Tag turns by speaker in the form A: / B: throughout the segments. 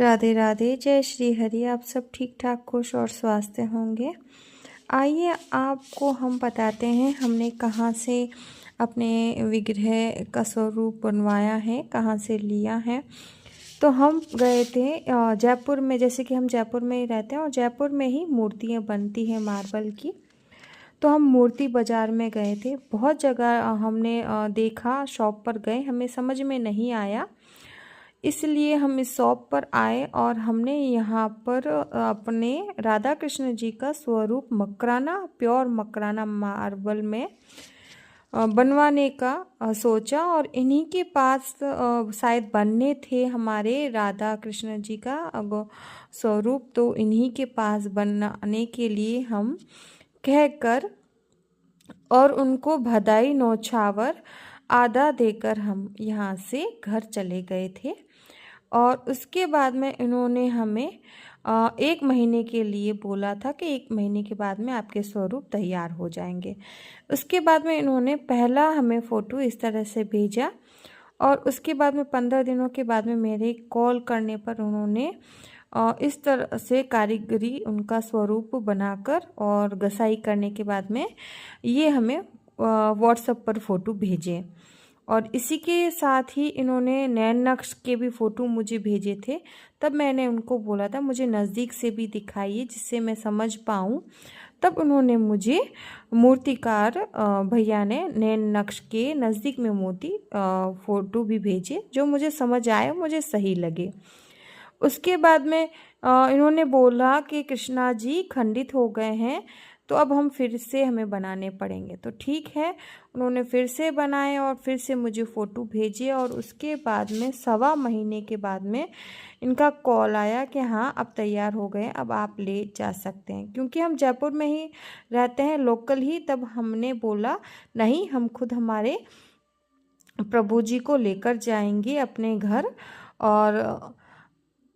A: राधे राधे, जय श्री हरि। आप सब ठीक ठाक खुश और स्वस्थ होंगे। आइए आपको हम बताते हैं हमने कहाँ से अपने विग्रह का स्वरूप बनवाया है, कहाँ से लिया है। तो हम गए थे जयपुर में, जैसे कि हम जयपुर में ही रहते हैं और जयपुर में ही मूर्तियाँ बनती हैं मार्बल की। तो हम मूर्ति बाज़ार में गए थे, बहुत जगह हमने देखा, शॉप पर गए, हमें समझ में नहीं आया, इसलिए हम इस शॉप पर आए और हमने यहाँ पर अपने राधा कृष्ण जी का स्वरूप मकराना, प्योर मकराना मार्बल में बनवाने का सोचा। और इन्हीं के पास शायद बनने थे हमारे राधा कृष्ण जी का स्वरूप, तो इन्हीं के पास बनाने के लिए हम कहकर और उनको बधाई नौछावर आधा देकर हम यहाँ से घर चले गए थे। और उसके बाद में इन्होंने हमें 1 महीने के लिए बोला था कि 1 महीने के बाद में आपके स्वरूप तैयार हो जाएंगे। उसके बाद में इन्होंने पहला हमें फ़ोटो इस तरह से भेजा और उसके बाद में 15 दिनों के बाद में मेरे कॉल करने पर उन्होंने इस तरह से कारीगरी उनका स्वरूप बनाकर और घसाई करने के बाद में ये हमें व्हाट्सएप पर फ़ोटो भेजे। और इसी के साथ ही इन्होंने नैन नक्श के भी फ़ोटो मुझे भेजे थे। तब मैंने उनको बोला था मुझे नज़दीक से भी दिखाइए जिससे मैं समझ पाऊँ। तब उन्होंने मुझे मूर्तिकार भैया ने नैन नक्श के नज़दीक में मूर्ति फ़ोटो भी भेजे जो मुझे समझ आए, मुझे सही लगे। उसके बाद में इन्होंने बोला कि कृष्णा जी खंडित हो गए हैं, तो अब हम फिर से हमें बनाने पड़ेंगे। तो ठीक है, उन्होंने फिर से बनाए और फिर से मुझे फ़ोटो भेजे। और उसके बाद में 1.25 महीने के बाद में इनका कॉल आया कि हाँ अब तैयार हो गए, अब आप ले जा सकते हैं। क्योंकि हम जयपुर में ही रहते हैं, लोकल ही, तब हमने बोला नहीं, हम खुद हमारे प्रभु जी को लेकर जाएंगे अपने घर। और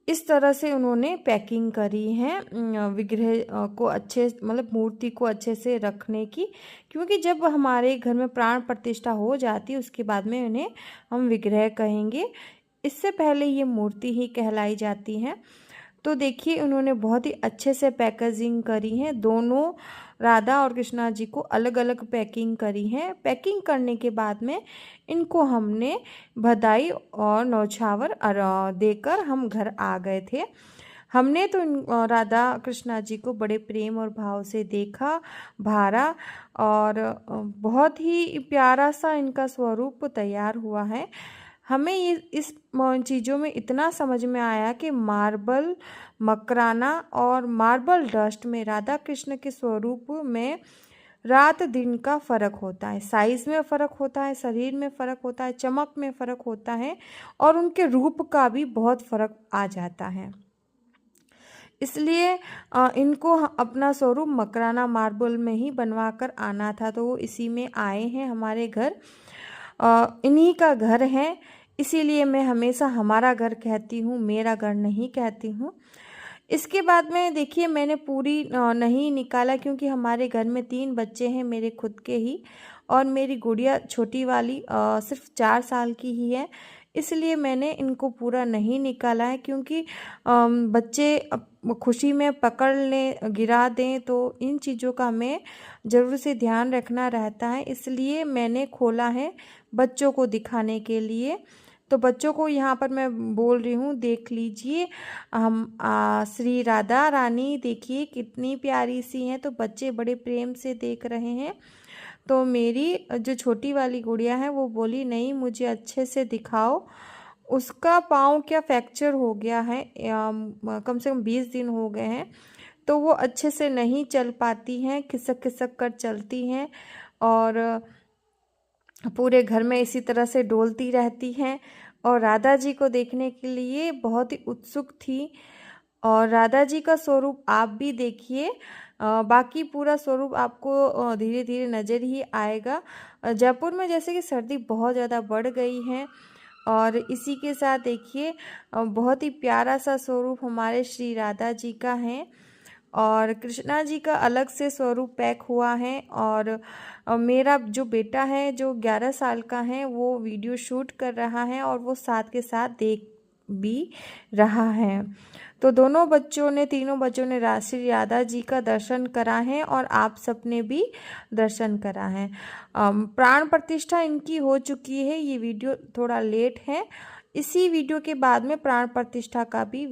A: इस तरह से उन्होंने पैकिंग करी है विग्रह को अच्छे, मतलब मूर्ति को अच्छे से रखने की। क्योंकि जब हमारे घर में प्राण प्रतिष्ठा हो जाती है उसके बाद में उन्हें हम विग्रह कहेंगे, इससे पहले ये मूर्ति ही कहलाई जाती है। तो देखिए उन्होंने बहुत ही अच्छे से पैकेजिंग करी है, दोनों राधा और कृष्णा जी को अलग अलग पैकिंग करी है। पैकिंग करने के बाद में इनको हमने बधाई और नौछावर देकर हम घर आ गए थे। हमने तो राधा कृष्णा जी को बड़े प्रेम और भाव से देखा, भारा, और बहुत ही प्यारा सा इनका स्वरूप तैयार हुआ है। हमें ये इस चीज़ों में इतना समझ में आया कि मार्बल मकराना और मार्बल डस्ट में राधा कृष्ण के स्वरूप में रात दिन का फ़र्क होता है, साइज़ में फ़र्क होता है, शरीर में फ़र्क होता है, चमक में फ़र्क होता है और उनके रूप का भी बहुत फ़र्क आ जाता है। इसलिए इनको अपना स्वरूप मकराना मार्बल में ही बनवा कर आना था, तो वो इसी में आए हैं हमारे घर। इन्हीं का घर है, इसीलिए मैं हमेशा हमारा घर कहती हूँ, मेरा घर नहीं कहती हूँ। इसके बाद में देखिए मैंने पूरी नहीं निकाला क्योंकि हमारे घर में 3 बच्चे हैं मेरे खुद के ही, और मेरी गुड़िया छोटी वाली सिर्फ 4 साल की ही है, इसलिए मैंने इनको पूरा नहीं निकाला है। क्योंकि बच्चे खुशी में पकड़ लें, गिरा दें, तो इन चीज़ों का हमें ज़रूर से ध्यान रखना रहता है, इसलिए मैंने खोला है बच्चों को दिखाने के लिए। तो बच्चों को यहाँ पर मैं बोल रही हूँ, देख लीजिए हम श्री राधा रानी देखिए कितनी प्यारी सी हैं। तो बच्चे बड़े प्रेम से देख रहे हैं। तो मेरी जो छोटी वाली गुड़िया है वो बोली नहीं मुझे अच्छे से दिखाओ। उसका पाँव क्या फ्रैक्चर हो गया है, कम से कम 20 दिन हो गए हैं, तो वो अच्छे से नहीं चल पाती हैं, खिसक खिसक कर चलती हैं और पूरे घर में इसी तरह से डोलती रहती हैं। और राधा जी को देखने के लिए बहुत ही उत्सुक थी। और राधा जी का स्वरूप आप भी देखिए, बाकी पूरा स्वरूप आपको धीरे धीरे नज़र ही आएगा। जयपुर में जैसे कि सर्दी बहुत ज़्यादा बढ़ गई है, और इसी के साथ देखिए बहुत ही प्यारा सा स्वरूप हमारे श्री राधा जी का है। और कृष्णा जी का अलग से स्वरूप पैक हुआ है। और मेरा जो बेटा है जो 11 साल का है वो वीडियो शूट कर रहा है और वो साथ के साथ देख भी रहा है। तो तीनों बच्चों ने श्री राधा जी का दर्शन करा है और आप सबने भी दर्शन करा है। प्राण प्रतिष्ठा इनकी हो चुकी है। ये वीडियो थोड़ा लेट है। इसी वीडियो के बाद में प्राण प्रतिष्ठा का भी